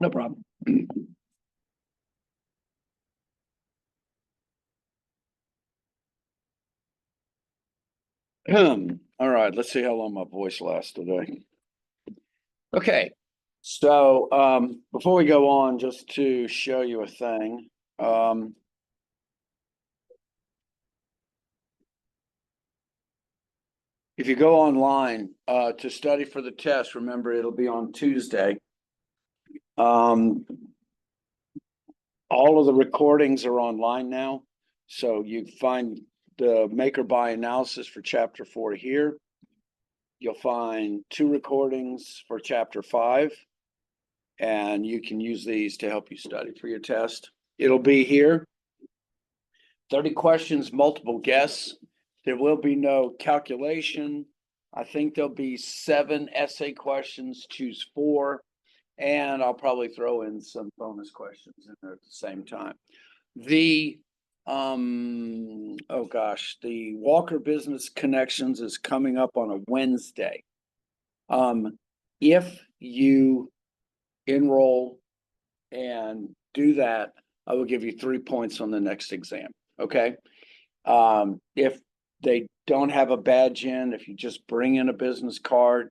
No problem. All right, let's see how long my voice lasts today. Okay, so before we go on, just to show you a thing. If you go online to study for the test, remember it'll be on Tuesday. All of the recordings are online now. So you find the make or buy analysis for chapter 4 here. You'll find 2 recordings for chapter 5, and you can use these to help you study for your test. It'll be here. 30 questions, multiple guess. There will be no calculation. I think there'll be 7 essay questions, choose 4. And I'll probably throw in some bonus questions in there at the same time. The the Walker Business Connections is coming up on a Wednesday. If you enroll and do that, I will give you 3 points on the next exam. Okay. If they don't have a badge in, if you just bring in a business card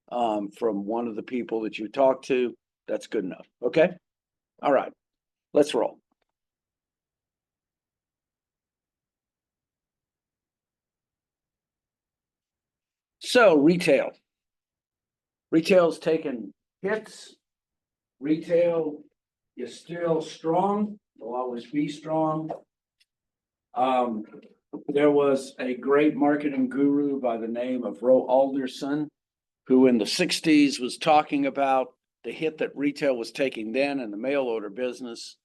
from one of the people that you talk to, that's good enough. Okay. All right, let's roll. So retail is taking hits. Retail is still strong. Will always be strong. There was a great marketing guru by the name of Roe Alderson, who in the 60s was talking about the hit that retail was taking then in the mail order business.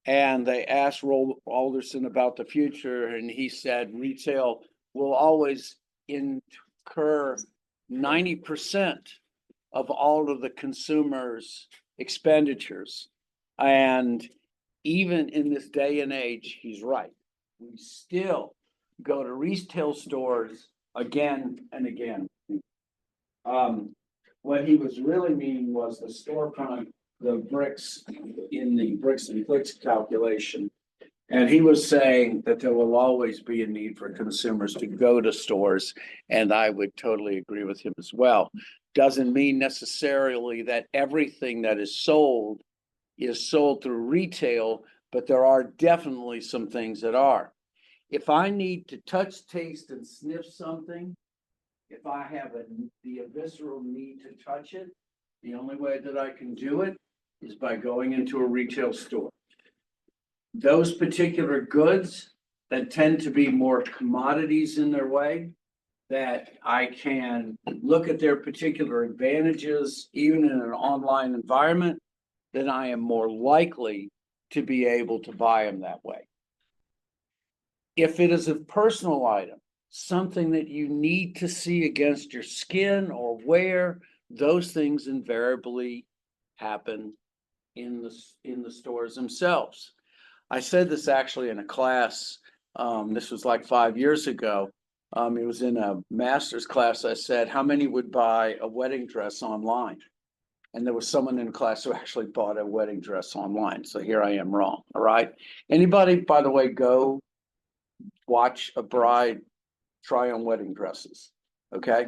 And they asked Roe Alderson about the future, and he said retail will always incur 90% of all of the consumers' expenditures. And even in this day and age, he's right. We still go to retail stores again and again. What he was really meaning was the storefront, the bricks in the bricks and clicks calculation. And he was saying that there will always be a need for consumers to go to stores. And I would totally agree with him as well. Doesn't mean necessarily that everything that is sold through retail, but there are definitely some things that are. If I need to touch, taste, and sniff something, if I have the visceral need to touch it, the only way that I can do it is by going into a retail store. Those particular goods that tend to be more commodities in their way, that I can look at their particular advantages, even in an online environment, then I am more likely to be able to buy them that way. If it is a personal item, something that you need to see against your skin or wear, those things invariably happen in the stores themselves. I said this actually in a class. This was like 5 years ago. It was in a master's class. I said, how many would buy a wedding dress online? And there was someone in class who actually bought a wedding dress online. So here I am wrong. All right. Anybody, by the way, go watch a bride try on wedding dresses. Okay.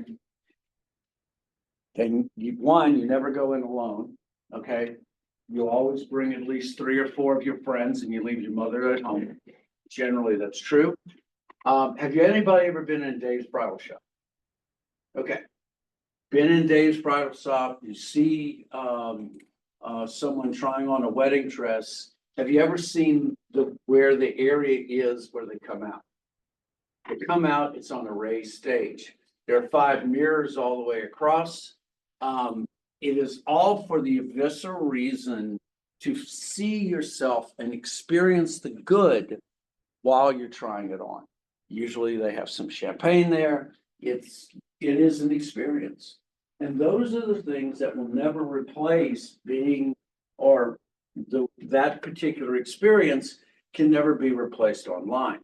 Then you never go in alone. Okay. You always bring at least 3 or 4 of your friends, and you leave your mother at home. Generally, that's true. Have anybody ever been in Dave's bridal shop? Okay. Been in Dave's bridal shop, you see someone trying on a wedding dress. Have you ever seen where the area is where they come out? They come out, it's on a raised stage. There are 5 mirrors all the way across. It is all for the visceral reason to see yourself and experience the good while you're trying it on. Usually they have some champagne there. It is an experience. And those are the things that will never replace that particular experience can never be replaced online.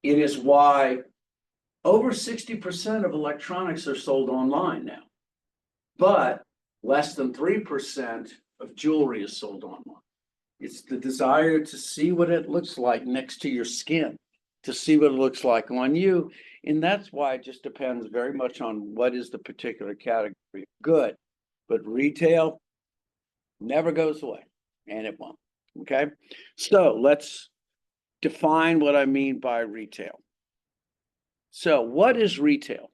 It is why over 60% of electronics are sold online now. But less than 3% of jewelry is sold online. It's the desire to see what it looks like next to your skin, to see what it looks like on you. And that's why it just depends very much on what is the particular category of good. But retail never goes away, and it won't. Okay, so let's define what I mean by retail. So what is retail?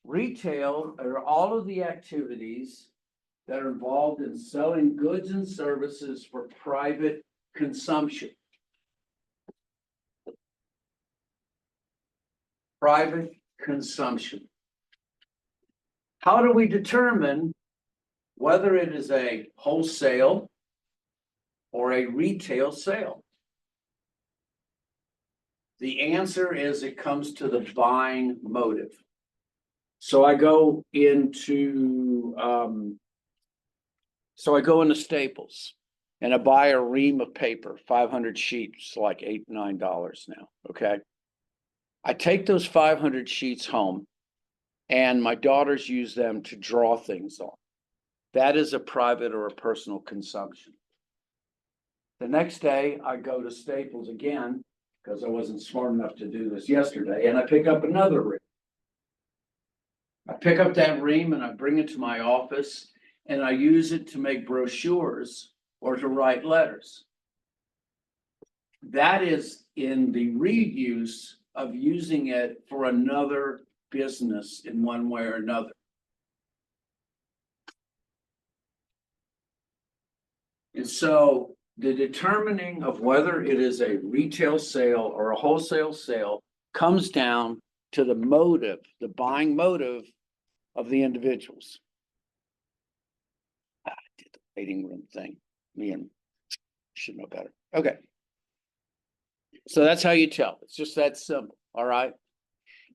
Retail are all of the activities that are involved in selling goods and services for private consumption. Private consumption. How do we determine whether it is a wholesale or a retail sale? The answer is it comes to the buying motive. So I go into Staples and I buy a ream of paper, 500 sheets, like $8, $9 now. Okay. I take those 500 sheets home and my daughters use them to draw things on. That is a private or a personal consumption. The next day I go to Staples again because I wasn't smart enough to do this yesterday, and I pick up another ream. I pick up that ream and I bring it to my office and I use it to make brochures or to write letters. That is in the reuse of using it for another business in one way or another. And so the determining of whether it is a retail sale or a wholesale sale comes down to the motive, the buying motive of the individuals. I did the waiting room thing. Me and should know better. Okay. So that's how you tell. It's just that simple. All right.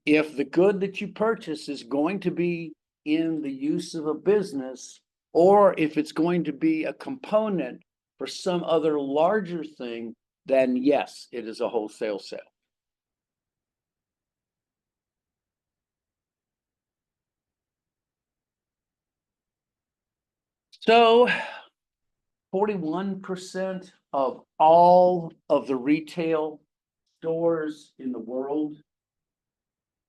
If the good that you purchase is going to be in the use of a business, or if it's going to be a component for some other larger thing, then yes, it is a wholesale sale. So 41% of all of the retail stores in the world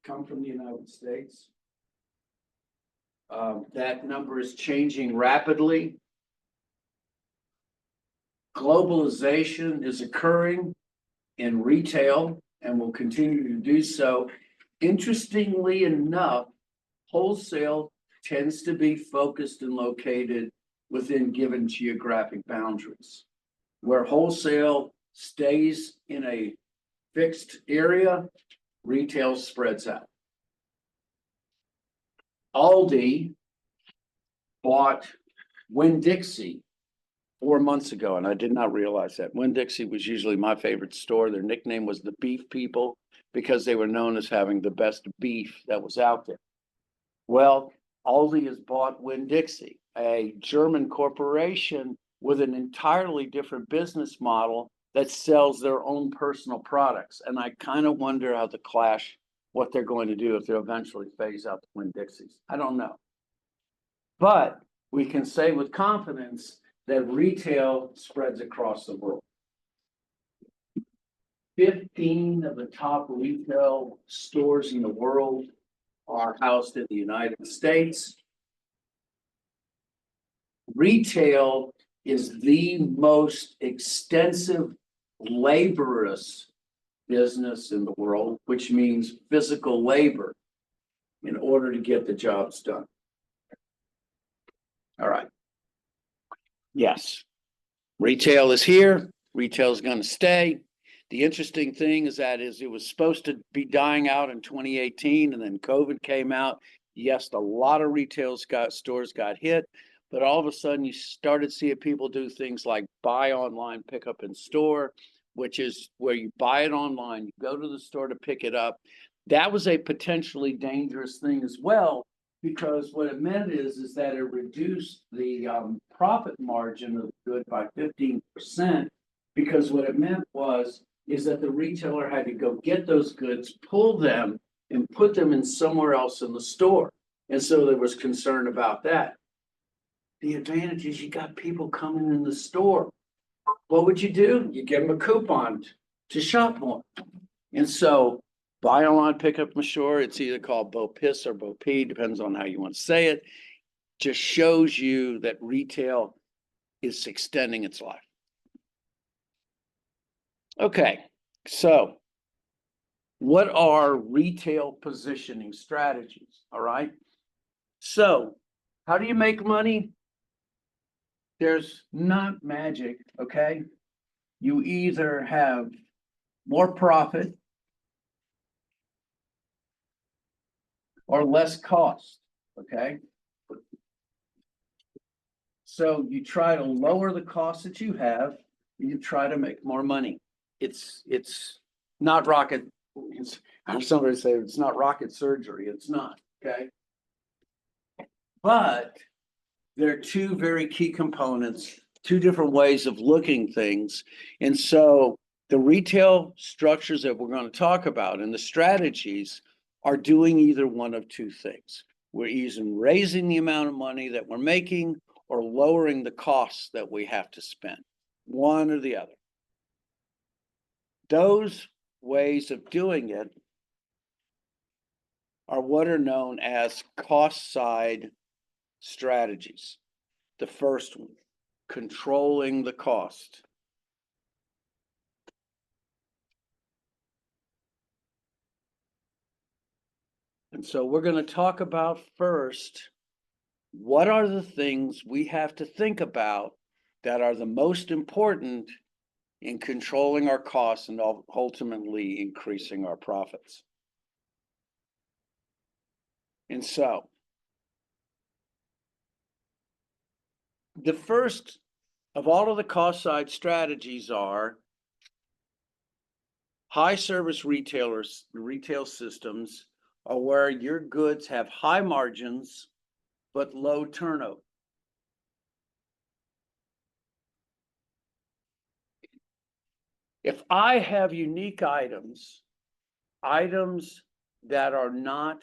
come from the United States. That number is changing rapidly. Globalization is occurring in retail and will continue to do so. Interestingly enough, wholesale tends to be focused and located within given geographic boundaries. Where wholesale stays in a fixed area, retail spreads out. Aldi bought Winn-Dixie 4 months ago, and I did not realize that. Winn-Dixie was usually my favorite store. Their nickname was the Beef People because they were known as having the best beef that was out there. Well, Aldi has bought Winn-Dixie, a German corporation with an entirely different business model that sells their own personal products. And I kind of wonder how the clash, what they're going to do if they eventually phase out the Winn-Dixies. I don't know. But we can say with confidence that retail spreads across the world. 15 of the top retail stores in the world are housed in the United States. Retail is the most extensive laborious business in the world, which means physical labor in order to get the jobs done. All right. Yes, retail is here. Retail is going to stay. The interesting thing is that it was supposed to be dying out in 2018, and then COVID came out. Yes, a lot of retail stores got hit, but all of a sudden you started seeing people do things like buy online, pick up in store, which is where you buy it online, you go to the store to pick it up. That was a potentially dangerous thing as well, because what it meant is that it reduced the profit margin of the good by 15%, because what it meant is that the retailer had to go get those goods, pull them, and put them in somewhere else in the store. And so there was concern about that. The advantage is you got people coming in the store. What would you do? You give them a coupon to shop more. And so buy online, pick up from store. It's either called BOPIS or BOP, depends on how you want to say it. Just shows you that retail is extending its life. Okay, so what are retail positioning strategies? All right. So how do you make money? There's not magic, okay? You either have more profit or less cost, okay? So you try to lower the cost that you have, and you try to make more money. It's not rocket, somebody say it's not rocket surgery, it's not, okay? But there are two very key components, two different ways of looking things. And so the retail structures that we're going to talk about and the strategies are doing either one of two things. We're either raising the amount of money that we're making or lowering the costs that we have to spend, one or the other. Those ways of doing it are what are known as cost side strategies. The first one, controlling the cost. And so we're going to talk about first, what are the things we have to think about that are the most important in controlling our costs and ultimately increasing our profits. And so the first of all of the cost side strategies are high service retailers, retail systems are where your goods have high margins but low turnover. If I have unique items that are not,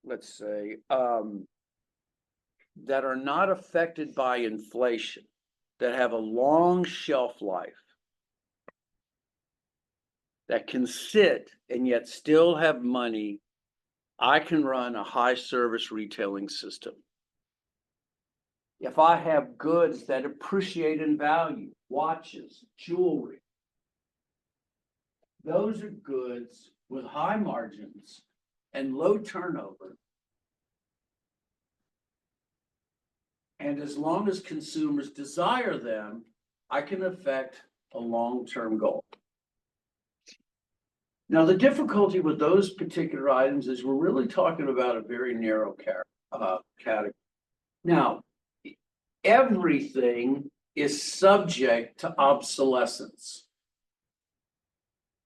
let's say, that are not affected by inflation, that have a long shelf life, that can sit and yet still have money, I can run a high service retailing system. If I have goods that appreciate in value, watches, jewelry, those are goods with high margins and low turnover. And as long as consumers desire them, I can affect a long-term goal. Now, the difficulty with those particular items is we're really talking about a very narrow category. Now, everything is subject to obsolescence.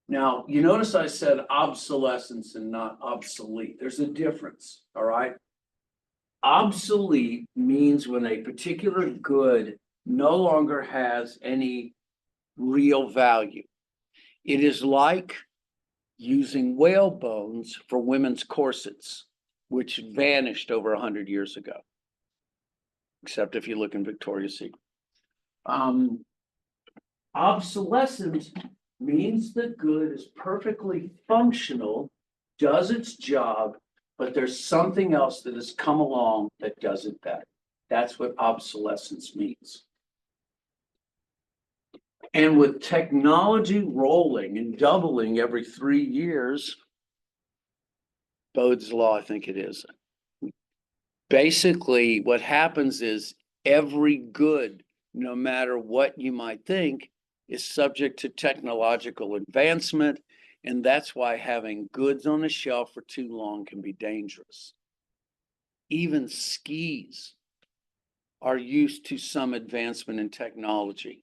Now, you notice I said obsolescence and not obsolete. There's a difference, all right? Obsolete means when a particular good no longer has any real value. It is like using whale bones for women's corsets, which vanished over 100 years ago, except if you look in Victoria's Secret. Obsolescence means the good is perfectly functional, does its job, but there's something else that has come along that does it better. That's what obsolescence means. And with technology rolling and doubling every 3 years, Bode's law, I think it is. Basically, what happens is every good, no matter what you might think, is subject to technological advancement. And that's why having goods on the shelf for too long can be dangerous. Even skis are used to some advancement in technology.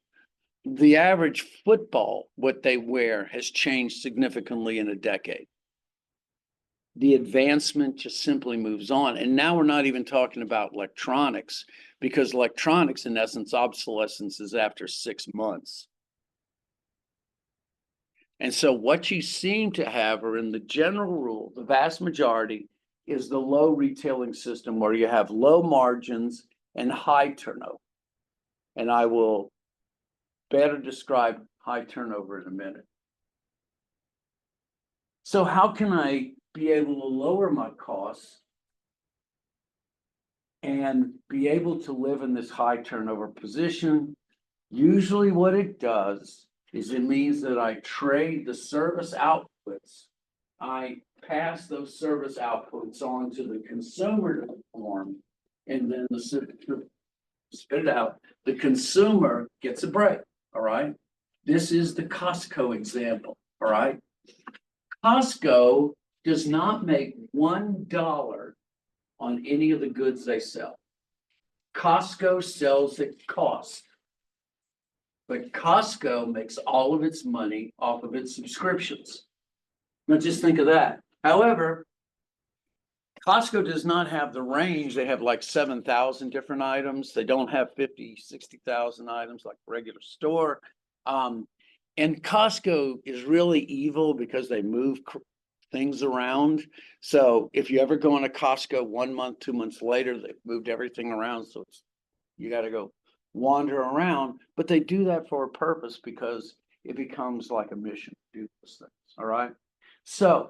The average football, what they wear, has changed significantly in a decade. The advancement just simply moves on. And now we're not even talking about electronics, because electronics, in essence, obsolescence is after 6 months. And so what you seem to have are, in the general rule, the vast majority, is the low retailing system where you have low margins and high turnover. And I will better describe high turnover in a minute. So how can I be able to lower my costs and be able to live in this high turnover position? Usually what it does is it means that I trade the service outputs. I pass those service outputs on to the consumer to perform, and then spit it out. The consumer gets a break, all right? This is the Costco example, all right? Costco does not make $1 on any of the goods they sell. Costco sells at cost. But Costco makes all of its money off of its subscriptions. Now just think of that. However, Costco does not have the range. They have like 7,000 different items. They don't have 50, 60,000 items like a regular store. And Costco is really evil because they move things around. So if you ever go into Costco 1 month, 2 months later, they've moved everything around. So you got to go wander around, but they do that for a purpose because it becomes like a mission to do those things. All right. So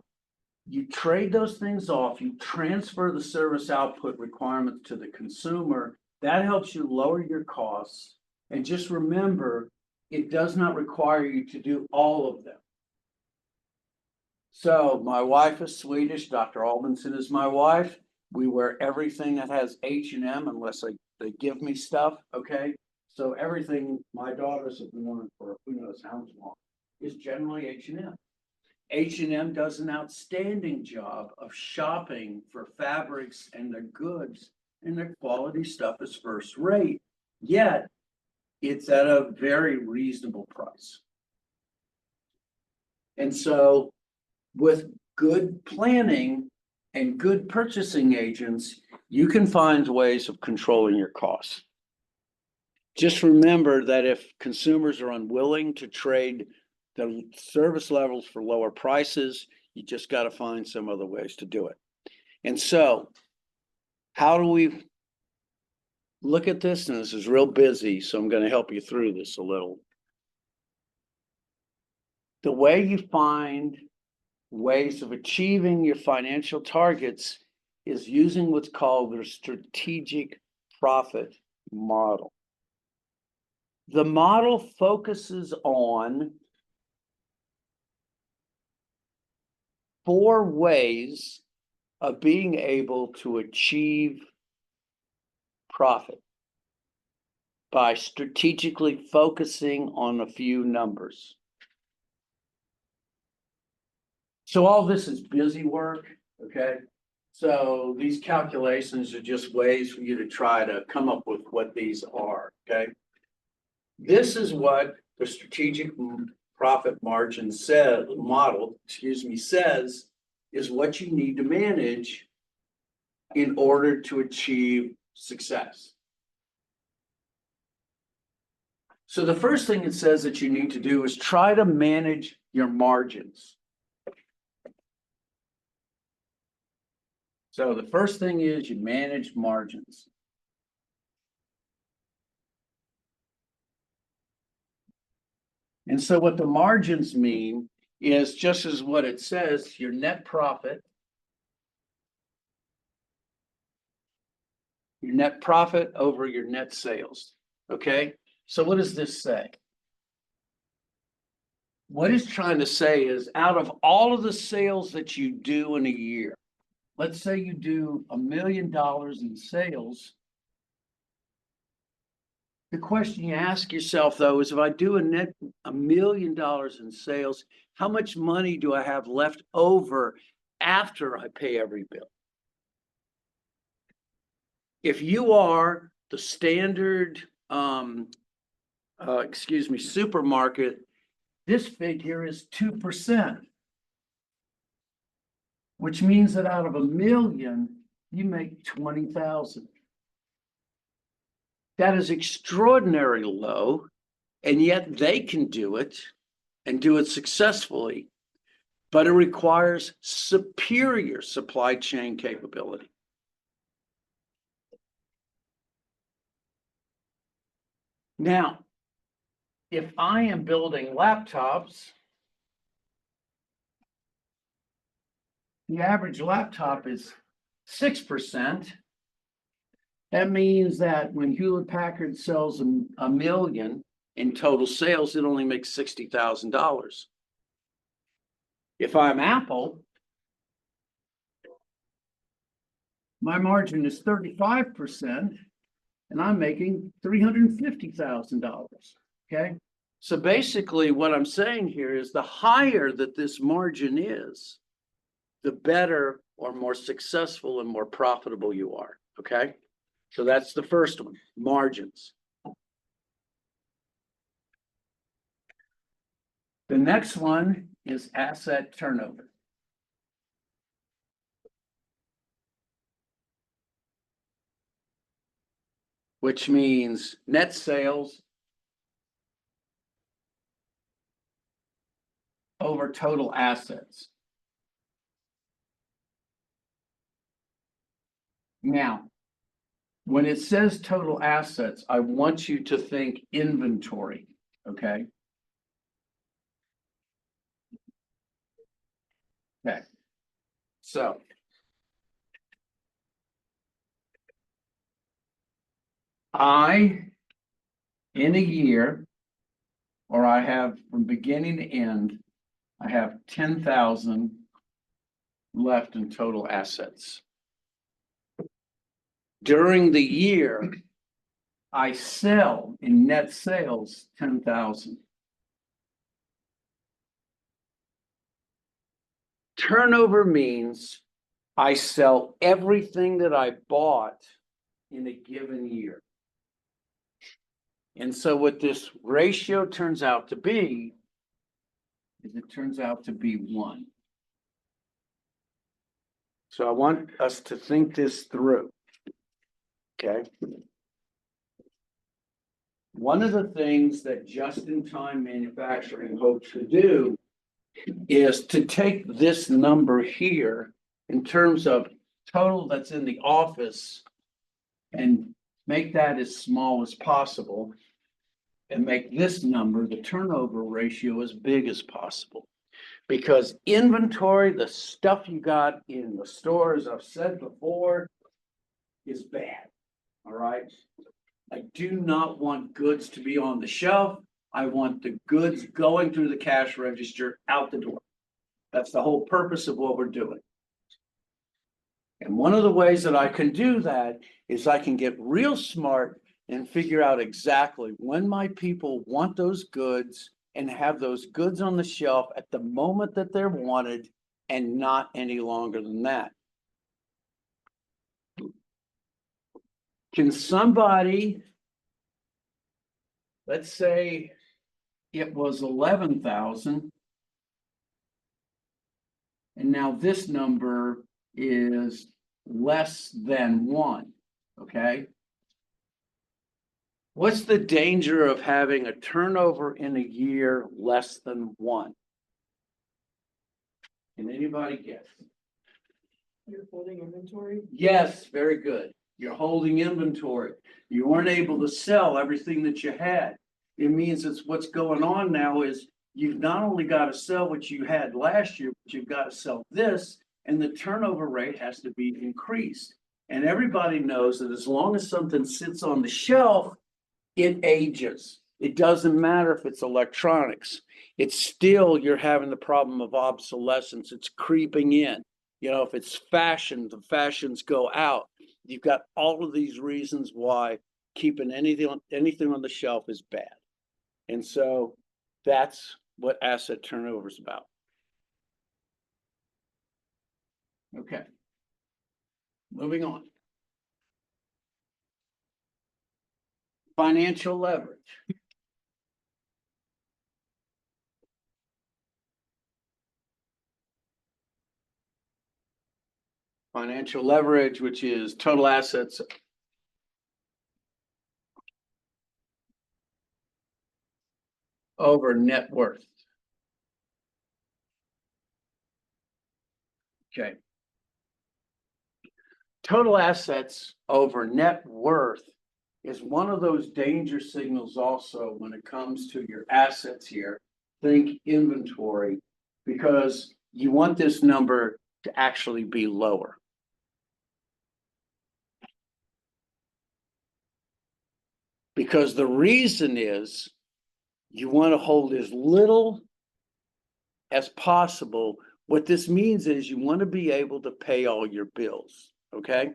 you trade those things off, you transfer the service output requirements to the consumer. That helps you lower your costs. And just remember, it does not require you to do all of them. So my wife is Swedish. Dr. Albinson is my wife. We wear everything that has H&M unless they give me stuff, okay? So everything my daughters have worn for who knows how long is generally H&M. H&M does an outstanding job of shopping for fabrics and their goods, and their quality stuff is first rate. Yet, it's at a very reasonable price. And so, with good planning and good purchasing agents, you can find ways of controlling your costs. Just remember that if consumers are unwilling to trade the service levels for lower prices, you just got to find some other ways to do it. And so, how do we look at this? And this is real busy, so I'm going to help you through this a little. The way you find ways of achieving your financial targets is using what's called the strategic profit model. The model focuses on 4 ways of being able to achieve profit by strategically focusing on a few numbers. So all this is busy work, okay? So these calculations are just ways for you to try to come up with what these are, okay? This is what the strategic profit margin model says is what you need to manage in order to achieve success. So the first thing it says that you need to do is try to manage your margins. So the first thing is you manage margins. And so what the margins mean is just as what it says, your net profit. Your net profit over your net sales, okay? So what does this say? What it's trying to say is out of all of the sales that you do in a year, let's say you do $1 million in sales. The question you ask yourself, though, is if I do $1 million in sales, how much money do I have left over after I pay every bill? If you are the standard, supermarket, this figure is 2%, which means that out of $1 million, you make 20,000. That is extraordinarily low, and yet they can do it and do it successfully. but it requires superior supply chain capability. Now, if I am building laptops, the average laptop is 6%. That means that when Hewlett Packard sells a million in total sales, it only makes $60,000. If I'm Apple, my margin is 35%, and I'm making $350,000. Okay. So basically, what I'm saying here is the higher that this margin is, the better or more successful and more profitable you are. Okay. So that's the first one, margins. The next one is asset turnover. Which means net sales over total assets. Now, when it says total assets, I want you to think inventory, okay? Okay. So in a year, or I have from beginning to end, I have 10,000 left in total assets. During the year, I sell in net sales 10,000. Turnover means I sell everything that I bought in a given year. And so what this ratio turns out to be is it turns out to be 1. So I want us to think this through. Okay. One of the things that just-in-time manufacturing hopes to do is to take this number here in terms of total that's in the office and make that as small as possible and make this number, the turnover ratio, as big as possible. Because inventory, the stuff you got in the store, as I've said before, is bad. All right. I do not want goods to be on the shelf. I want the goods going through the cash register out the door. That's the whole purpose of what we're doing. And one of the ways that I can do that is I can get real smart and figure out exactly when my people want those goods and have those goods on the shelf at the moment that they're wanted and not any longer than that. Can somebody, let's say it was 11,000, and now this number is less than 1, okay? What's the danger of having a turnover in a year less than 1? Can anybody guess? You're holding inventory? Yes, very good. You're holding inventory. You weren't able to sell everything that you had. It means it's what's going on now is you've not only got to sell what you had last year, but you've got to sell this, and the turnover rate has to be increased. And everybody knows that as long as something sits on the shelf, it ages. It doesn't matter if it's electronics. It's still, you're having the problem of obsolescence. It's creeping in. You know, if it's fashion, the fashions go out. You've got all of these reasons why keeping anything on the shelf is bad. And so that's what asset turnover is about. Okay. Moving on. Financial leverage. Financial leverage, which is total assets over net worth. Okay. Total assets over net worth is one of those danger signals also when it comes to your assets here. Think inventory, because you want this number to actually be lower. Because the reason is you want to hold as little as possible. What this means is you want to be able to pay all your bills, okay?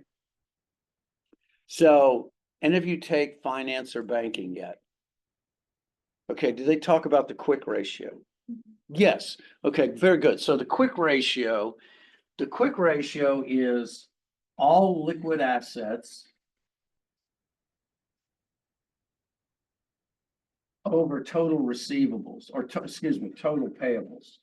So, and if you take finance or banking yet, okay, do they talk about the quick ratio? Yes. Okay, very good. So the quick ratio is all liquid assets over total receivables, or total payables.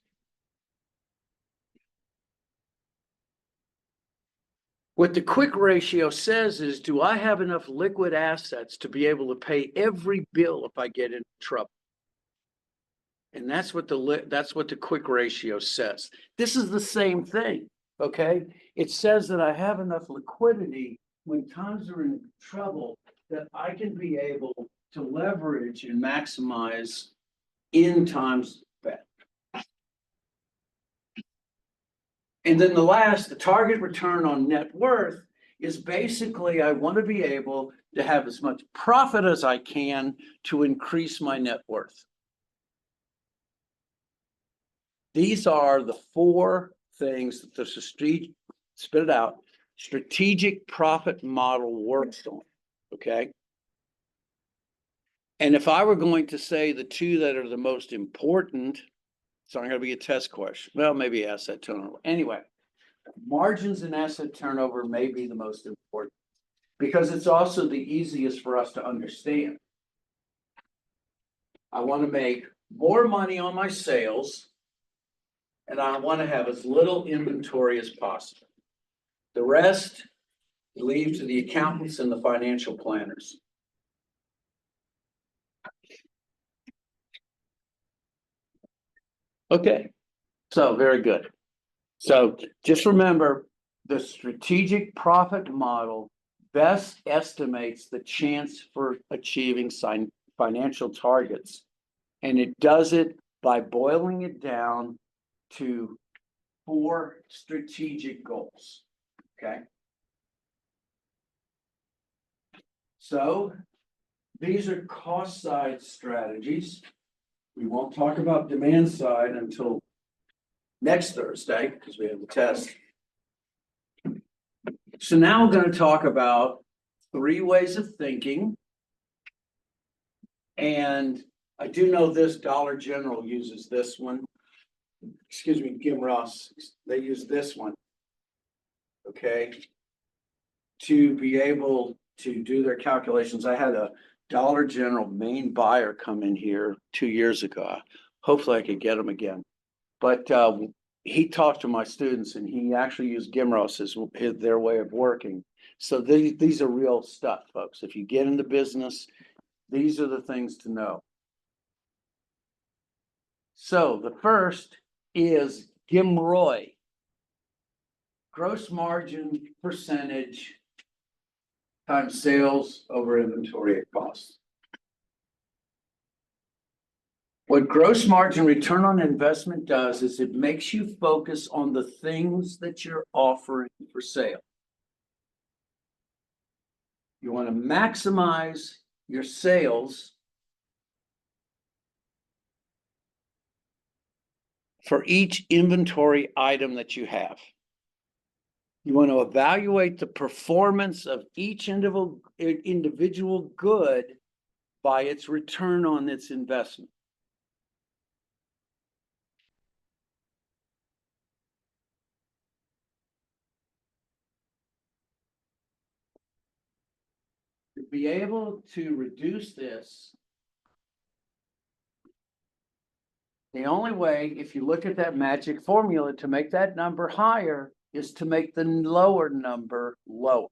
What the quick ratio says is, do I have enough liquid assets to be able to pay every bill if I get in trouble? And that's what the quick ratio says. This is the same thing, okay? It says that I have enough liquidity when times are in trouble that I can be able to leverage and maximize in times bad. And then the target return on net worth is basically, I want to be able to have as much profit as I can to increase my net worth. These are the four things that the strategic profit model works on, okay? And if I were going to say the two that are the most important, it's not going to be a test question. Well, maybe asset turnover. Anyway, margins and asset turnover may be the most important because it's also the easiest for us to understand. I want to make more money on my sales, and I want to have as little inventory as possible. The rest, leave to the accountants and the financial planners. Okay, so very good. So just remember, the strategic profit model best estimates the chance for achieving financial targets. And it does it by boiling it down to 4 strategic goals, okay? So these are cost side strategies. We won't talk about demand side until next Thursday because we have the test. So now we're going to talk about 3 ways of thinking. And I do know this Dollar General uses this one. Excuse me, Kim Ross, they use this one, okay, to be able to do their calculations. I had a Dollar General main buyer come in here 2 years ago. Hopefully I could get him again. But he talked to my students and he actually used Gimros as their way of working. So these are real stuff, folks. If you get into business, these are the things to know. So the first is GMROI, gross margin percentage times sales over inventory at cost. What gross margin return on investment does is it makes you focus on the things that you're offering for sale. You want to maximize your sales for each inventory item that you have. You want to evaluate the performance of each individual good by its return on its investment. To be able to reduce this, the only way, if you look at that magic formula to make that number higher, is to make the lower number lower.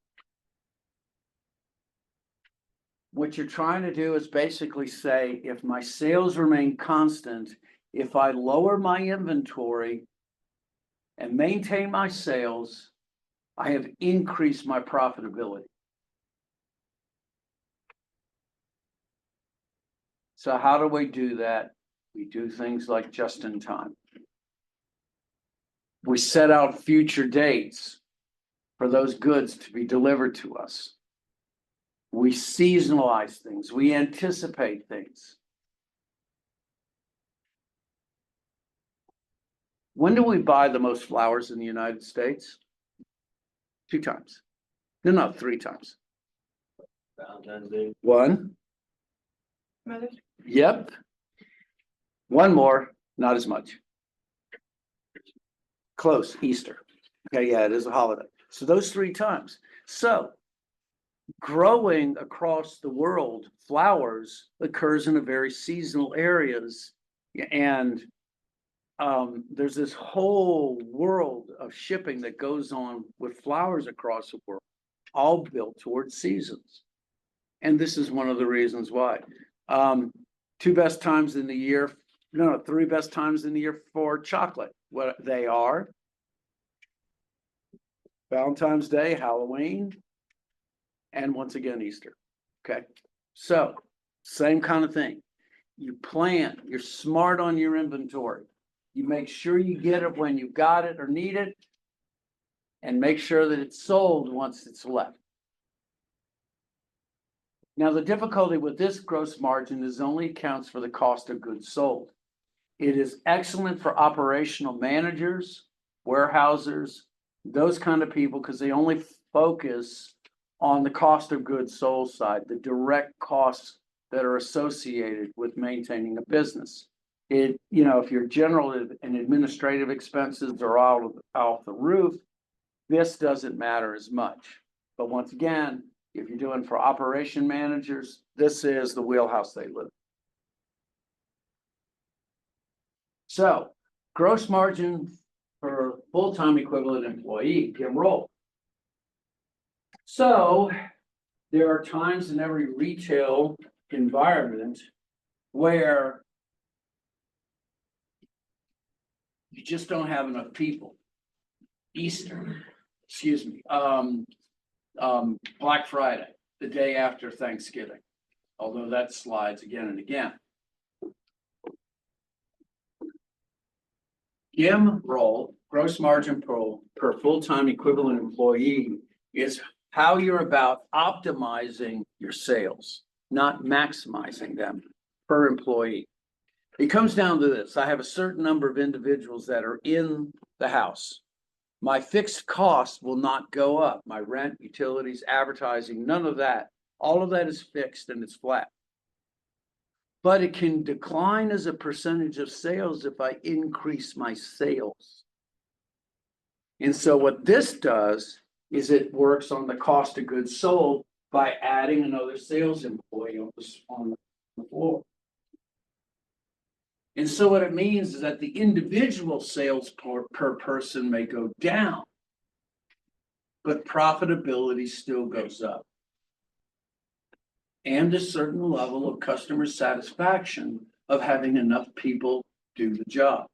What you're trying to do is basically say, if my sales remain constant, if I lower my inventory, and maintain my sales, I have increased my profitability. So how do we do that? We do things like just in time. We set out future dates for those goods to be delivered to us. We seasonalize things. We anticipate things. When do we buy the most flowers in the United States? 2 times. No, 3 times. Valentine's Day. 1. Mother's Yep. 1 more, not as much. Close, Easter. Okay, yeah, it is a holiday. So those 3 times. So growing across the world, flowers occurs in a very seasonal areas. And there's this whole world of shipping that goes on with flowers across the world, all built towards seasons. And this is one of the reasons why. 2 best times in the year, no, 3 best times in the year for chocolate. What they are: Valentine's Day, Halloween, and once again, Easter. Okay. So same kind of thing. You plan, you're smart on your inventory. You make sure you get it when you got it or need it, and make sure that it's sold once it's left. Now, the difficulty with this gross margin is only accounts for the cost of goods sold. It is excellent for operational managers, warehousers, those kind of people, because they only focus on the cost of goods sold side, the direct costs that are associated with maintaining a business. If your general and administrative expenses are off the roof, this doesn't matter as much. But once again, if you're doing for operation managers, this is the wheelhouse they live in. So gross margin for full-time equivalent employee can roll. So there are times in every retail environment where you just don't have enough people. Black Friday, the day after Thanksgiving, although that slides again and again. GIM roll, gross margin per full-time equivalent employee, is how you're about optimizing your sales, not maximizing them per employee. It comes down to this: I have a certain number of individuals that are in the house. My fixed costs will not go up. My rent, utilities, advertising, none of that. All of that is fixed and it's flat. But it can decline as a percentage of sales if I increase my sales. And so what this does is it works on the cost of goods sold by adding another sales employee on the floor. And so what it means is that the individual sales per person may go down, but profitability still goes up. And a certain level of customer satisfaction of having enough people do the job.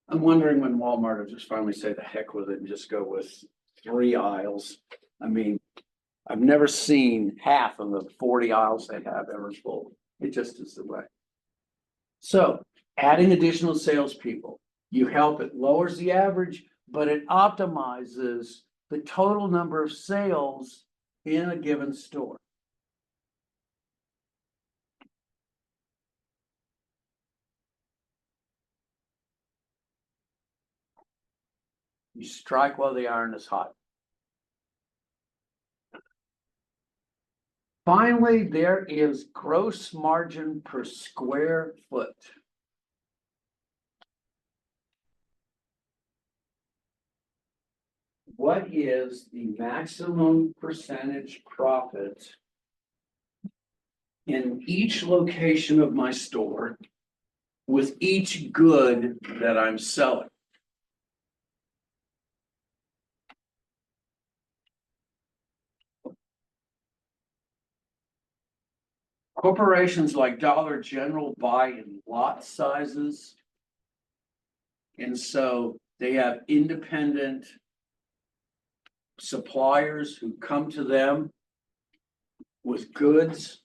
I'm wondering when Walmart will just finally say the heck with it and just go with 3 aisles. I mean, I've never seen half of the 40 aisles they have ever full. It just is the way. So adding additional salespeople, you help, it lowers the average, but it optimizes the total number of sales in a given store. You strike while the iron is hot. Finally, there is gross margin per square foot. What is the maximum percentage profit in each location of my store with each good that I'm selling? Corporations like Dollar General buy in lot sizes. And so they have independent suppliers who come to them with goods.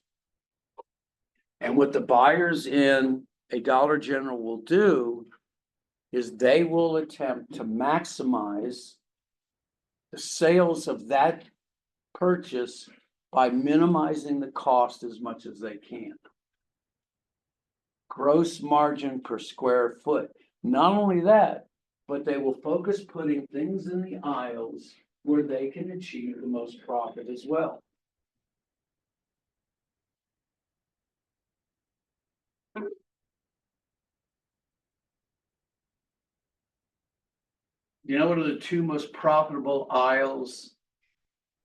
And what the buyers in a Dollar General will do is they will attempt to maximize the sales of that purchase by minimizing the cost as much as they can. Gross margin per square foot. Not only that, but they will focus putting things in the aisles where they can achieve the most profit as well. You know what are the two most profitable aisles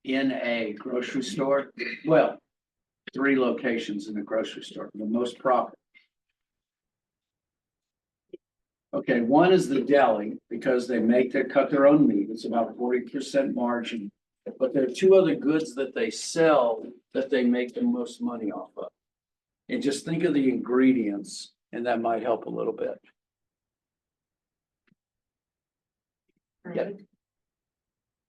in a grocery store? Well, 3 locations in a grocery store, the most profit. Okay, one is the deli because they cut their own meat. It's about 40% margin. But there are 2 other goods that they sell that they make the most money off of. And just think of the ingredients, and that might help a little bit. Yeah.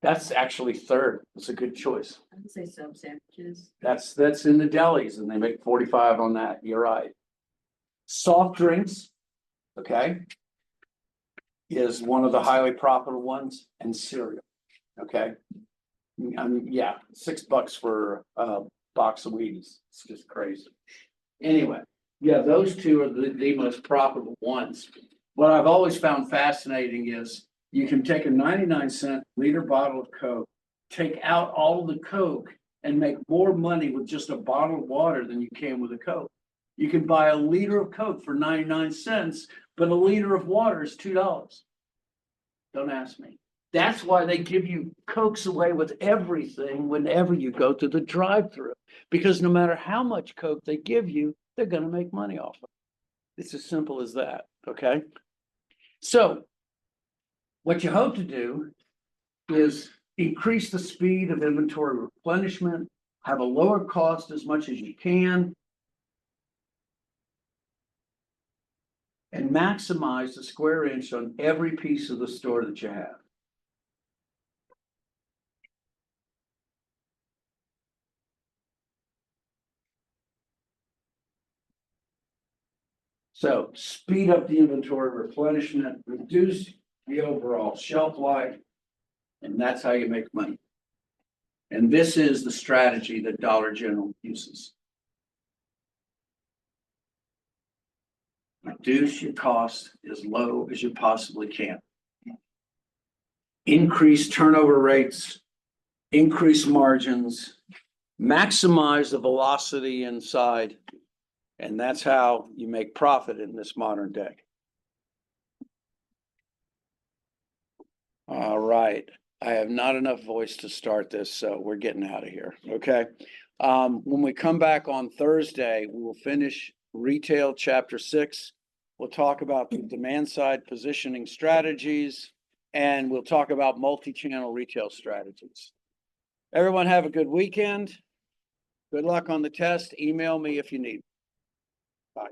That's actually third. It's a good choice. I would say sub sandwiches. That's in the delis, and they make 45 on that. You're right. Soft drinks, okay, is one of the highly profitable ones, and cereal. Okay. Yeah, $6 for a box of Wheaties. It's just crazy. Anyway, yeah, those 2 are the most profitable ones. What I've always found fascinating is you can take a 99-cent liter bottle of Coke, take out all of the Coke, and make more money with just a bottle of water than you can with a Coke. You can buy a liter of Coke for 99 cents, but a liter of water is $2. Don't ask me. That's why they give you Cokes away with everything whenever you go to the drive-thru, because no matter how much Coke they give you, they're going to make money off of it. It's as simple as that. Okay. So what you hope to do is increase the speed of inventory replenishment, have a lower cost as much as you can, and maximize the square inch on every piece of the store that you have. So speed up the inventory replenishment, reduce the overall shelf life, and that's how you make money. And this is the strategy that Dollar General uses. Reduce your cost as low as you possibly can. Increase turnover rates, increase margins, maximize the velocity inside, and that's how you make profit in this modern day. All right. I have not enough voice to start this, so we're getting out of here. Okay. When we come back on Thursday, we will finish retail chapter 6. We'll talk about the demand side positioning strategies, and we'll talk about multi-channel retail strategies. Everyone have a good weekend. Good luck on the test. Email me if you need. Bye.